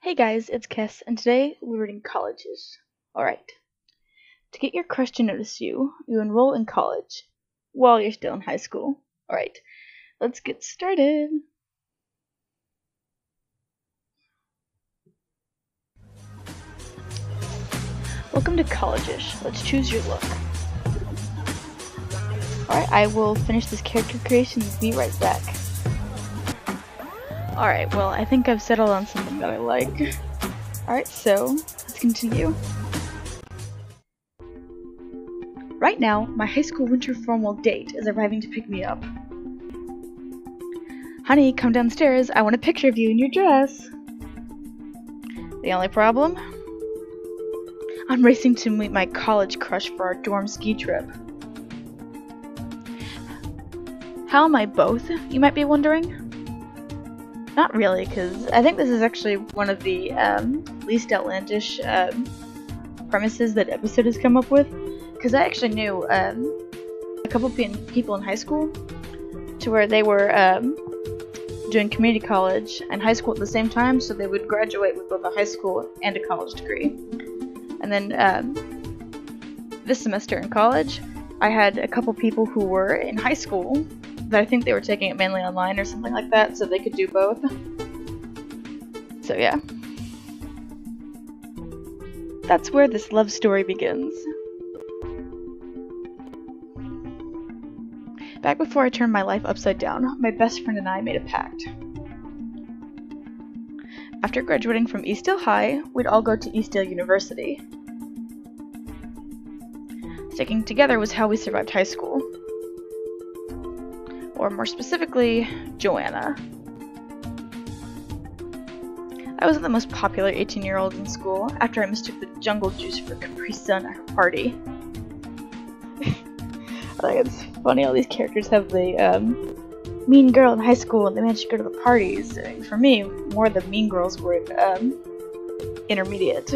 Hey guys, it's Kess, and today we're reading Collage-ish. Alright. To get your crush to notice you, you enroll in college while you're still in high school. Alright, let's get started. Welcome to Collage-ish. Let's choose your look. Alright, I will finish this character creation and be right back. Alright, well, I think I've settled on something that I like. Alright, so, let's continue. Right now, my high school winter formal date is arriving to pick me up. Honey, come downstairs. I want a picture of you in your dress. The only problem? I'm racing to meet my college crush for our dorm ski trip. How am I both, you might be wondering? Not really, because I think this is actually one of the least outlandish premises that episode has come up with. Because I actually knew a couple people in high school to where they were doing community college and high school at the same time, so they would graduate with both a high school and a college degree. And then this semester in college, I had a couple people who were in high school that I think they were taking it mainly online or something like that, so they could do both. So yeah. That's where this love story begins. Back before I turned my life upside down, my best friend and I made a pact. After graduating from Eastdale High, we'd all go to Eastdale University. Sticking together was how we survived high school. Or more specifically, Joanna. I wasn't the most popular 18-year-old in school after I mistook the jungle juice for Capri Sun at her party. I think it's funny, all these characters have the mean girl in high school and they managed to go to the parties. For me, more of the mean girls were intermediate.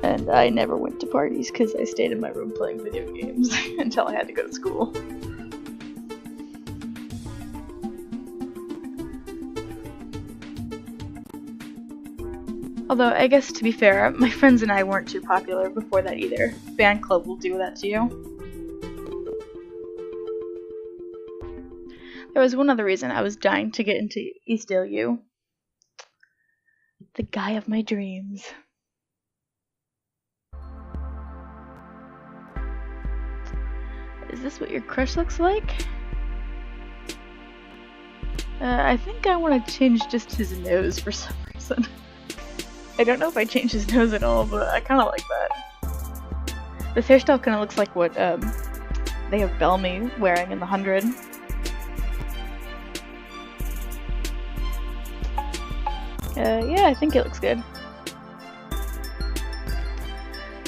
And I never went to parties because I stayed in my room playing video games until I had to go to school. Although, I guess to be fair, my friends and I weren't too popular before that either. Band club will do that to you. There was one other reason I was dying to get into Eastdale U. The guy of my dreams. Is this what your crush looks like? I think I want to change just his nose for some reason. I don't know if I changed his nose at all, but I kind of like that. This hairstyle kind of looks like what they have Bellamy wearing in The 100. Yeah, I think it looks good.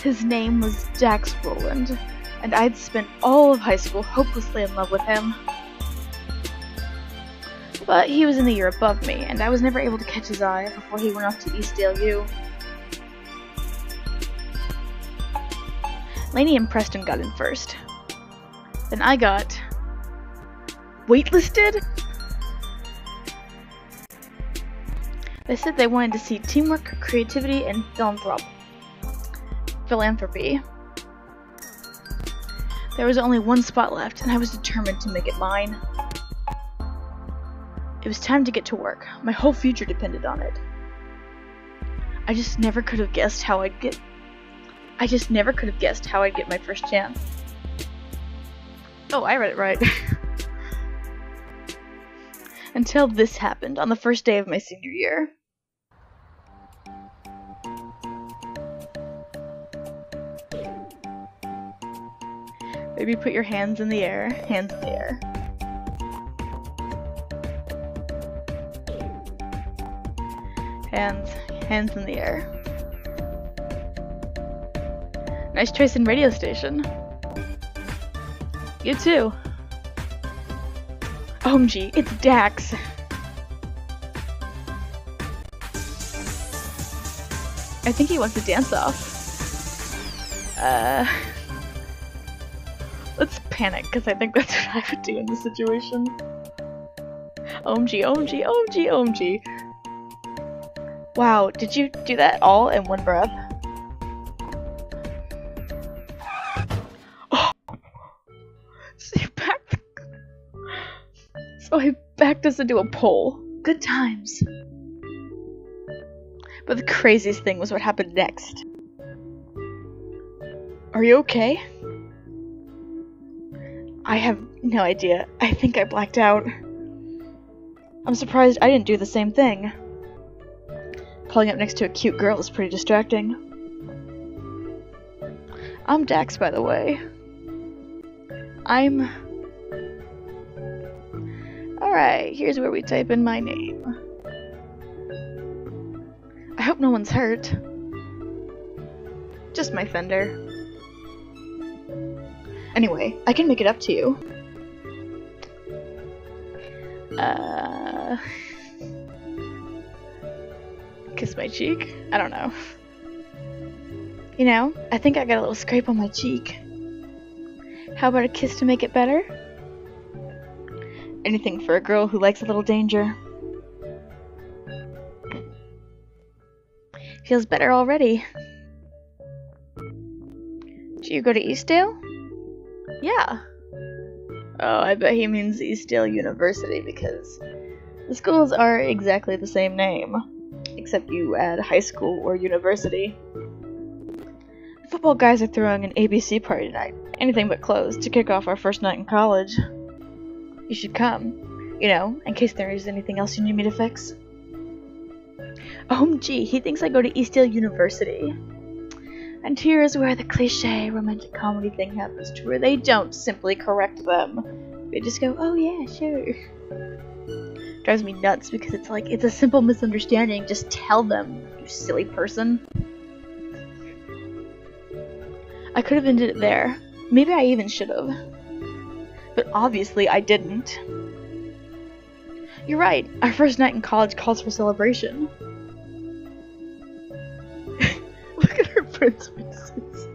His name was Dax Roland, and I'd spent all of high school hopelessly in love with him. But he was in the year above me, and I was never able to catch his eye before he went off to Eastdale U. Lainey and Preston got in first. Then I got waitlisted? They said they wanted to see teamwork, creativity, and philanthropy. There was only one spot left, and I was determined to make it mine. It was time to get to work. My whole future depended on it. I just never could have guessed how I'd get my first chance. Oh, I read it right. Until this happened on the first day of my senior year. Maybe put your hands in the air. Hands in the air. Hands in the air. Nice choice in radio station. You too. OMG, it's Dax. I think he wants to dance off. Let's panic, because I think that's what I would do in this situation. OMG, OMG, OMG, OMG. Wow, did you do that all in one breath? Oh. So I backed us into a pole. Good times. But the craziest thing was what happened next. Are you okay? I have no idea. I think I blacked out. I'm surprised I didn't do the same thing. Pulling up next to a cute girl is pretty distracting. I'm Dax, by the way. Alright, here's where we type in my name. I hope no one's hurt. Just my fender. Anyway, I can make it up to you. Kiss my cheek? I don't know. You know, I think I got a little scrape on my cheek. How about a kiss to make it better? Anything for a girl who likes a little danger. Feels better already. Do you go to Eastdale? Yeah. Oh, I bet he means Eastdale University because the schools are exactly the same name, except you add high school or university. The football guys are throwing an ABC party tonight, anything but clothes, to kick off our first night in college. You should come, you know, in case there is anything else you need me to fix. OMG, he thinks I go to Eastdale University. And here's where the cliche romantic comedy thing happens to where they don't simply correct them. They just go, oh yeah, sure. Drives me nuts because it's like, it's a simple misunderstanding, just tell them, you silly person. I could have ended it there. Maybe I even should have. But obviously I didn't. You're right, our first night in college calls for celebration. Look at her friends' faces.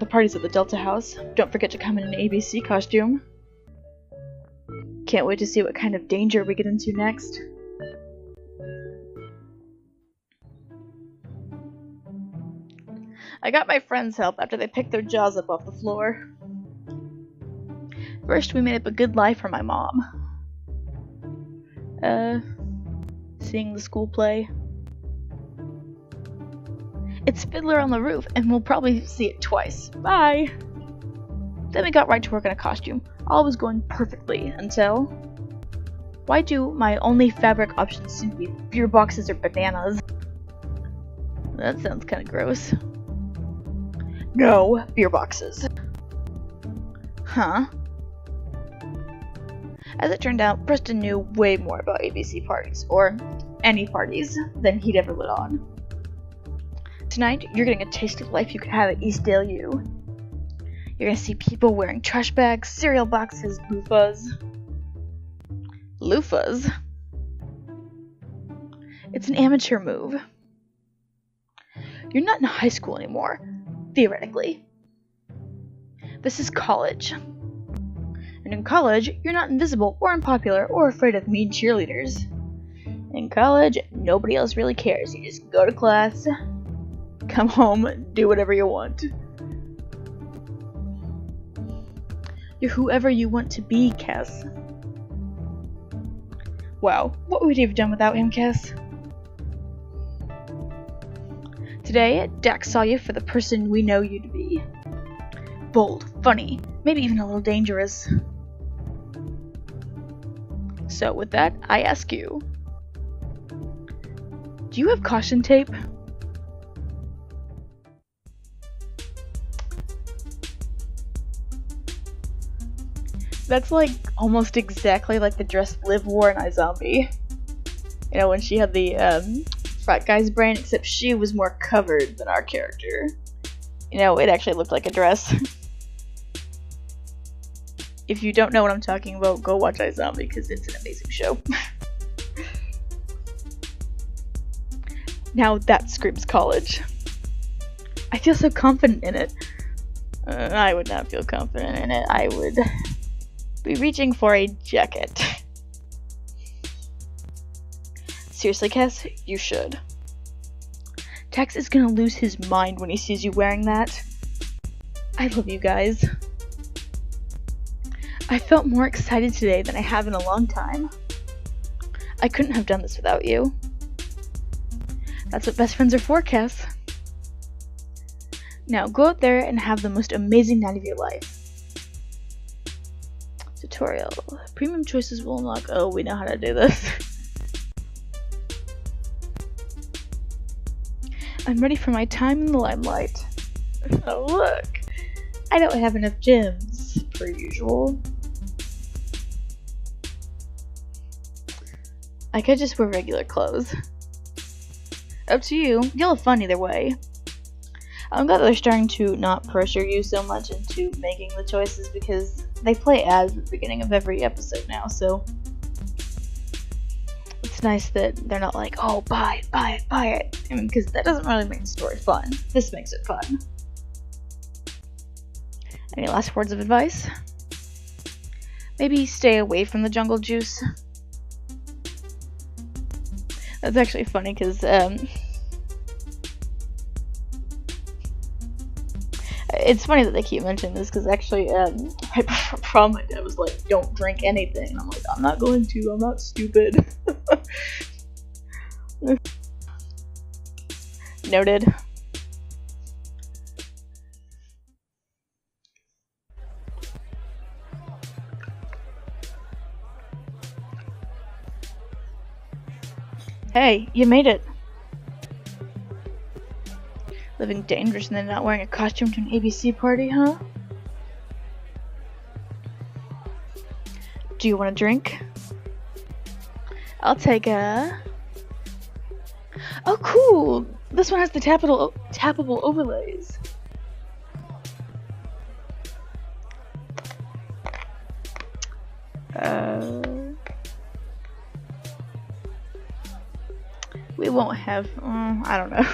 The party's at the Delta House. Don't forget to come in an ABC costume. Can't wait to see what kind of danger we get into next. I got my friends' help after they picked their jaws up off the floor. First, we made up a good lie for my mom. Seeing the school play. It's Fiddler on the Roof, and we'll probably see it twice. Bye! Then we got right to work in a costume. All was going perfectly until... Why do my only fabric options seem to be beer boxes or bananas? That sounds kinda gross. No, beer boxes. Huh? As it turned out, Preston knew way more about ABC parties, or any parties, than he'd ever let on. Tonight, you're getting a taste of life you could have at Eastdale U. You're gonna see people wearing trash bags, cereal boxes, loofahs. Loofahs? It's an amateur move. You're not in high school anymore, theoretically. This is college. And in college, you're not invisible or unpopular or afraid of mean cheerleaders. In college, nobody else really cares. You just go to class, come home, do whatever you want. You're whoever you want to be, Cass. Wow, what would you have done without him, Cass? Today, Dax saw you for the person we know you to be. Bold, funny, maybe even a little dangerous. So with that, I ask you, do you have caution tape? That's like almost exactly like the dress Liv wore in iZombie. You know, when she had the frat guy's brain, except she was more covered than our character. You know, it actually looked like a dress. If you don't know what I'm talking about, go watch iZombie because it's an amazing show. Now that screams college. I feel so confident in it. I would not feel confident in it. I would be reaching for a jacket. Seriously, Cass, you should. Tex is gonna lose his mind when he sees you wearing that. I love you guys. I felt more excited today than I have in a long time. I couldn't have done this without you. That's what best friends are for, Cass. Now go out there and have the most amazing night of your life. Tutorial. Premium choices will unlock. Oh, we know how to do this. I'm ready for my time in the limelight. Oh, look. I don't have enough gems, per usual. I could just wear regular clothes. Up to you. You'll have fun either way. I'm glad that they're starting to not pressure you so much into making the choices, because they play ads at the beginning of every episode now, so it's nice that they're not like, oh, buy it. I mean, because that doesn't really make the story fun. This makes it fun. Any last words of advice? Maybe stay away from the jungle juice. That's actually funny because it's funny that they keep mentioning this, because actually right before prom my dad was like, don't drink anything, and I'm like, I'm not going to, I'm not stupid. Noted. Hey, you made it. Living dangerous and then not wearing a costume to an ABC party, huh? Do you want a drink? I'll take a... Oh, cool! This one has the tappable overlays. We won't have... I don't know.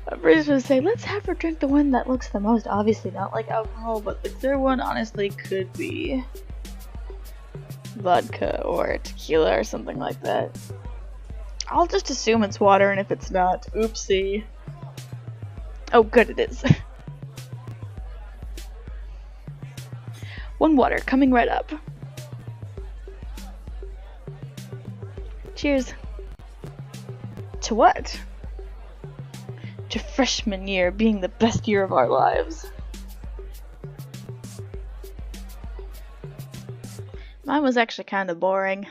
I'm pretty sure to say, let's have her drink the one that looks the most obviously not like alcohol, but the third one honestly could be vodka or tequila or something like that. I'll just assume it's water, and if it's not, oopsie. Oh, good, it is. One water, coming right up. Cheers. To what? To freshman year being the best year of our lives. Mine was actually kind of boring.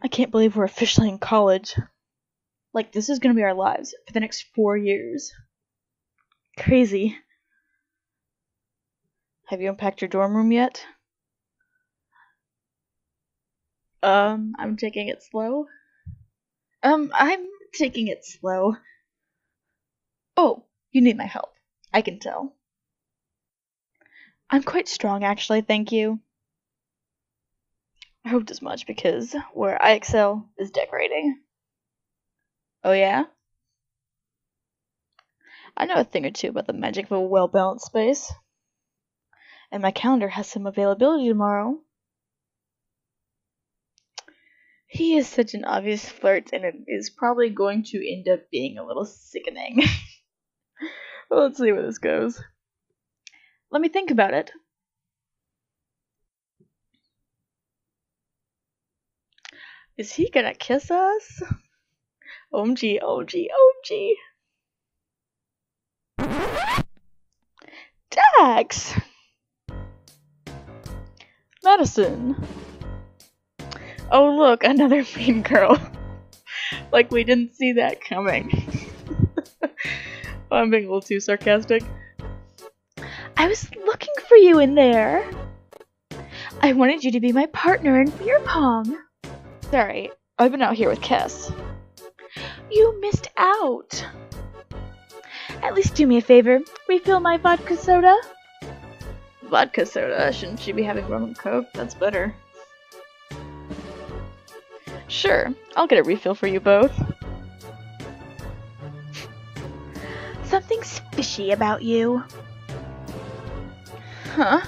I can't believe we're officially in college. Like, this is gonna be our lives for the next 4 years. Crazy. Have you unpacked your dorm room yet? I'm taking it slow. I'm taking it slow. Oh, you need my help. I can tell. I'm quite strong, actually, thank you. I hoped as much, because where I excel is decorating. Oh yeah? I know a thing or two about the magic of a well-balanced space. And my calendar has some availability tomorrow. He is such an obvious flirt, and it is probably going to end up being a little sickening. Well, let's see where this goes. Let me think about it. Is he gonna kiss us? OMG, OMG, OMG. Dax! Madison. Oh look, another mean girl. Like we didn't see that coming. I'm being a little too sarcastic. I was looking for you in there. I wanted you to be my partner in beer pong. Sorry, I've been out here with Kess. You missed out. At least do me a favor. Refill my vodka soda. Vodka soda? Shouldn't she be having rum and coke? That's better. Sure, I'll get a refill for you both. Something's fishy about you. Huh?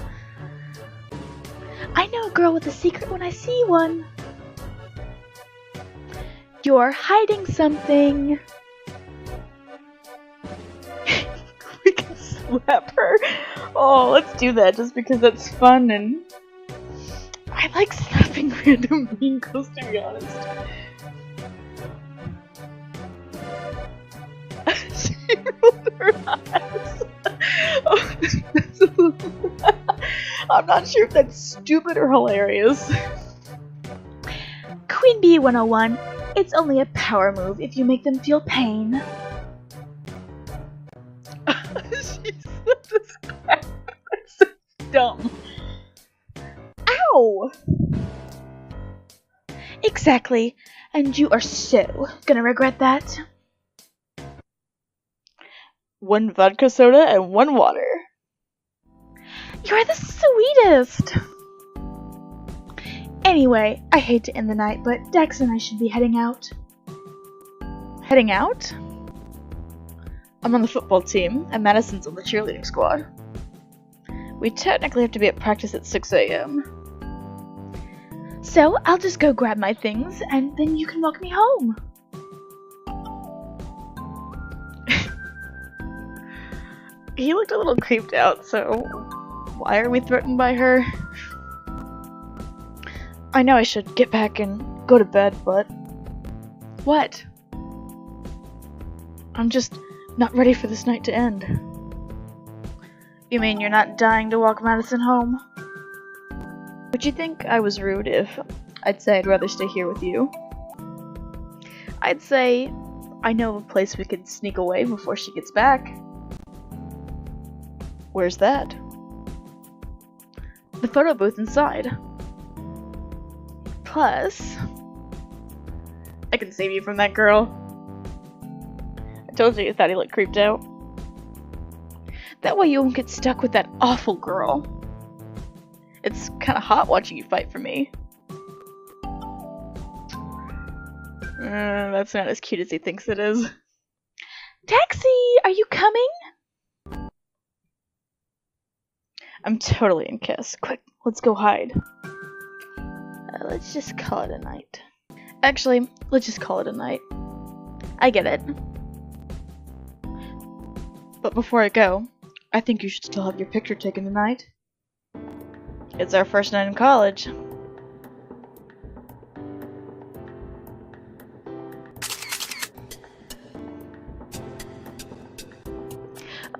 I know a girl with a secret when I see one. You're hiding something. We can slap her. Oh, let's do that just because that's fun, and I like slapping random mean girls, to be honest. She rolled her eyes. Oh, that's a little... I'm not sure if that's stupid or hilarious. Queen Bee 101. It's only a power move if you make them feel pain. She's this crap. That's so dumb. Ow! Exactly. And you are so gonna regret that. 1 vodka soda and 1 water. You're the sweetest! Anyway, I hate to end the night, but Dax and I should be heading out. Heading out? I'm on the football team, and Madison's on the cheerleading squad. We technically have to be at practice at 6 AM. So, I'll just go grab my things, and then you can walk me home. He looked a little creeped out, so why are we threatened by her? I know I should get back and go to bed, but... What? I'm just not ready for this night to end. You mean you're not dying to walk Madison home? Would you think I was rude if I'd say I'd rather stay here with you? I'd say I know of a place we could sneak away before she gets back. Where's that? The photo booth inside. Plus, I can save you from that girl. I told you thought he looked creeped out. That way you won't get stuck with that awful girl. It's kinda hot watching you fight for me. That's not as cute as he thinks it is. Taxi! Are you coming? I'm totally in Kiss. Quick, let's go hide. Let's just call it a night. Actually, let's just call it a night. I get it. But before I go, I think you should still have your picture taken tonight. It's our first night in college.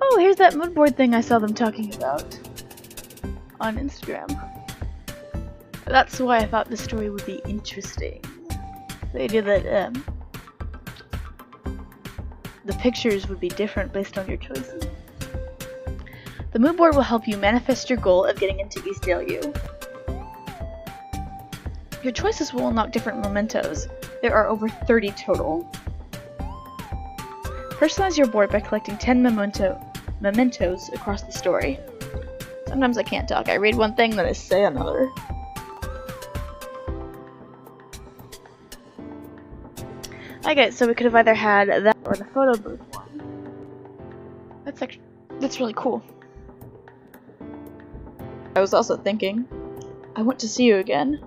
Oh, here's that mood board thing I saw them talking about on Instagram. That's why I thought this story would be interesting. The idea that the pictures would be different based on your choices. The mood board will help you manifest your goal of getting into Eastdale U. Your choices will unlock different mementos. There are over 30 total. Personalize your board by collecting 10 mementos across the story. Sometimes I can't talk. I read one thing, then I say another. Okay, so we could have either had that or the photo booth one. That's really cool. I was also thinking, I want to see you again.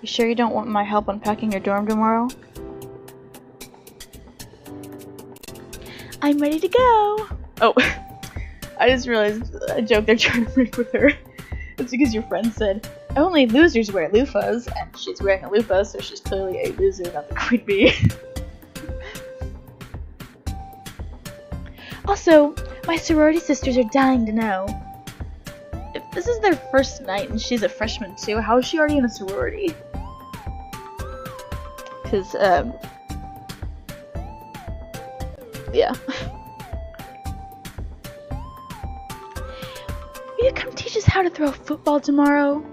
You sure you don't want my help unpacking your dorm tomorrow? I'm ready to go! Oh, I just realized a joke they're trying to make with her. It's because your friend said, only losers wear loofahs, and she's wearing a loofah, so she's clearly a loser, not the queen bee. Also, my sorority sisters are dying to know. If this is their first night and she's a freshman too, how is she already in a sorority? Cause, yeah. Will you come teach us how to throw a football tomorrow?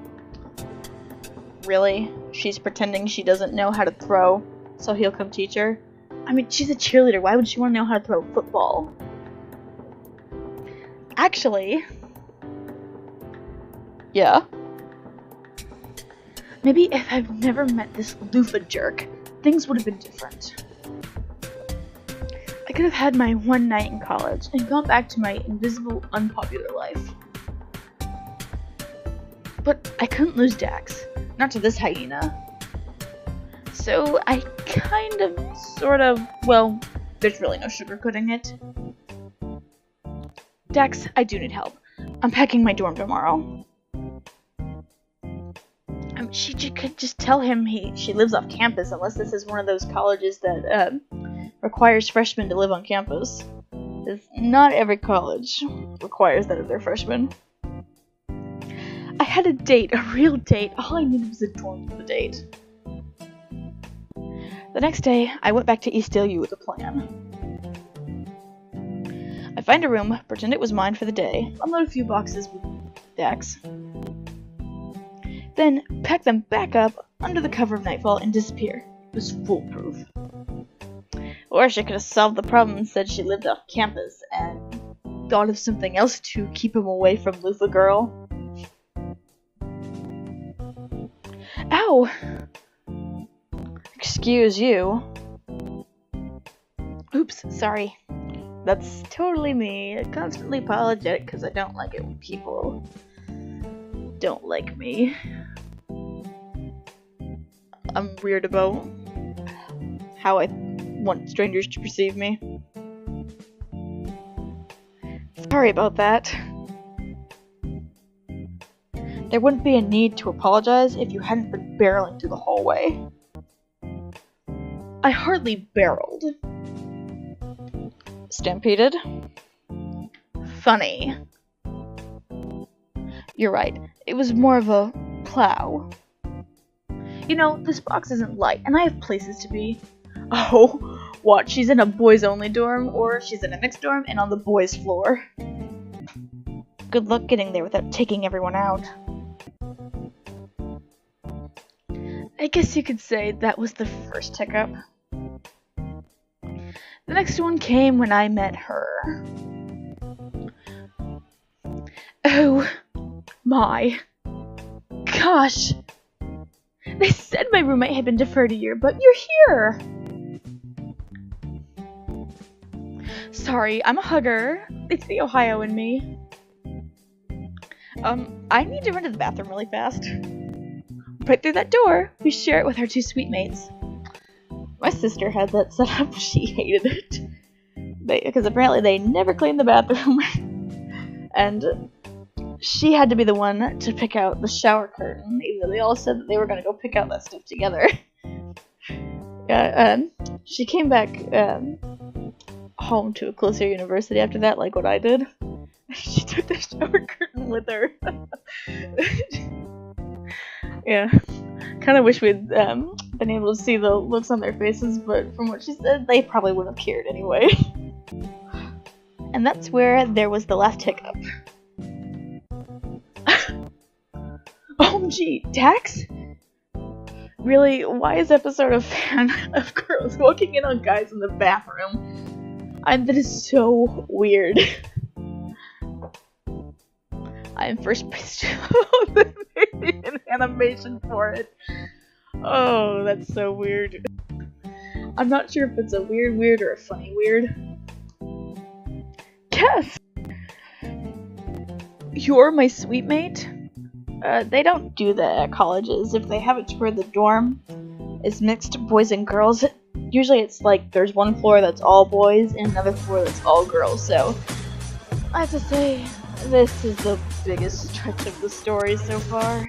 Really? She's pretending she doesn't know how to throw, so he'll come teach her? I mean, she's a cheerleader. Why would she want to know how to throw a football? Actually... yeah? Maybe if I've never met this loofah jerk, things would have been different. I could have had my one night in college and gone back to my invisible, unpopular life. But I couldn't lose Dax. Not to this hyena. So I kind of, sort of, well, there's really no sugarcoating it. Dax, I do need help. I'm packing my dorm tomorrow. She could just tell him she lives off campus, unless this is one of those colleges that requires freshmen to live on campus. Not every college requires that of their freshmen. I had a date, a real date. All I needed was a dorm for the date. The next day, I went back to East LU with a plan. I find a room, pretend it was mine for the day, unload a few boxes with Dax, then pack them back up under the cover of nightfall and disappear. It was foolproof. Or she could have solved the problem and said she lived off campus and thought of something else to keep him away from Lufa Girl. Ow! Excuse you. Oops, sorry. That's totally me. Constantly apologetic because I don't like it when people don't like me. I'm weird about how I want strangers to perceive me. Sorry about that. There wouldn't be a need to apologize if you hadn't been barreling through the hallway. I hardly barreled. Stampeded? Funny. You're right. It was more of a plow. You know, this box isn't light, and I have places to be. Oh, what? She's in a boys-only dorm, or she's in a mixed dorm and on the boys' floor. Good luck getting there without taking everyone out. I guess you could say that was the first hiccup. The next one came when I met her. Oh my gosh! They said my roommate had been deferred a year, but you're here! Sorry, I'm a hugger. It's the Ohio in me. I need to run to the bathroom really fast. Right through that door, we share it with our two suite mates. My sister had that set up. She hated it. Because apparently they never cleaned the bathroom. And she had to be the one to pick out the shower curtain, even though they all said that they were going to go pick out that stuff together. She came back home to a closer university after that, like what I did. She took the shower curtain with her. Yeah. Kind of wish we'd been able to see the looks on their faces, but from what she said, they probably wouldn't have cared anyway. And that's where there was the last hiccup. OMG, Dax? Really, why is episode a fan of girls walking in on guys in the bathroom? That is so weird. I'm first pissed off that they made an animation for it. Oh, that's so weird. I'm not sure if it's a weird or a funny weird. Kef! You're my suite mate? They don't do that at colleges. If they have it to where the dorm is mixed boys and girls, usually it's like there's one floor that's all boys and another floor that's all girls, so I have to say, this is the biggest stretch of the story so far.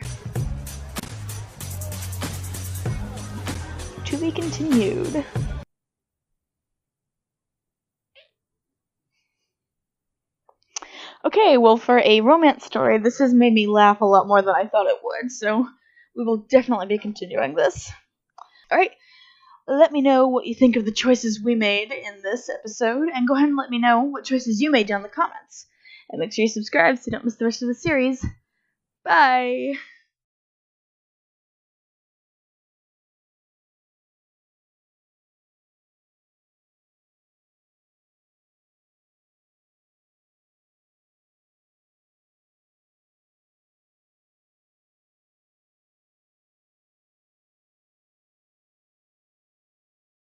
To be continued. Okay, well, for a romance story, this has made me laugh a lot more than I thought it would, so we will definitely be continuing this. Alright, let me know what you think of the choices we made in this episode, and go ahead and let me know what choices you made down in the comments. And make sure you subscribe so you don't miss the rest of the series. Bye!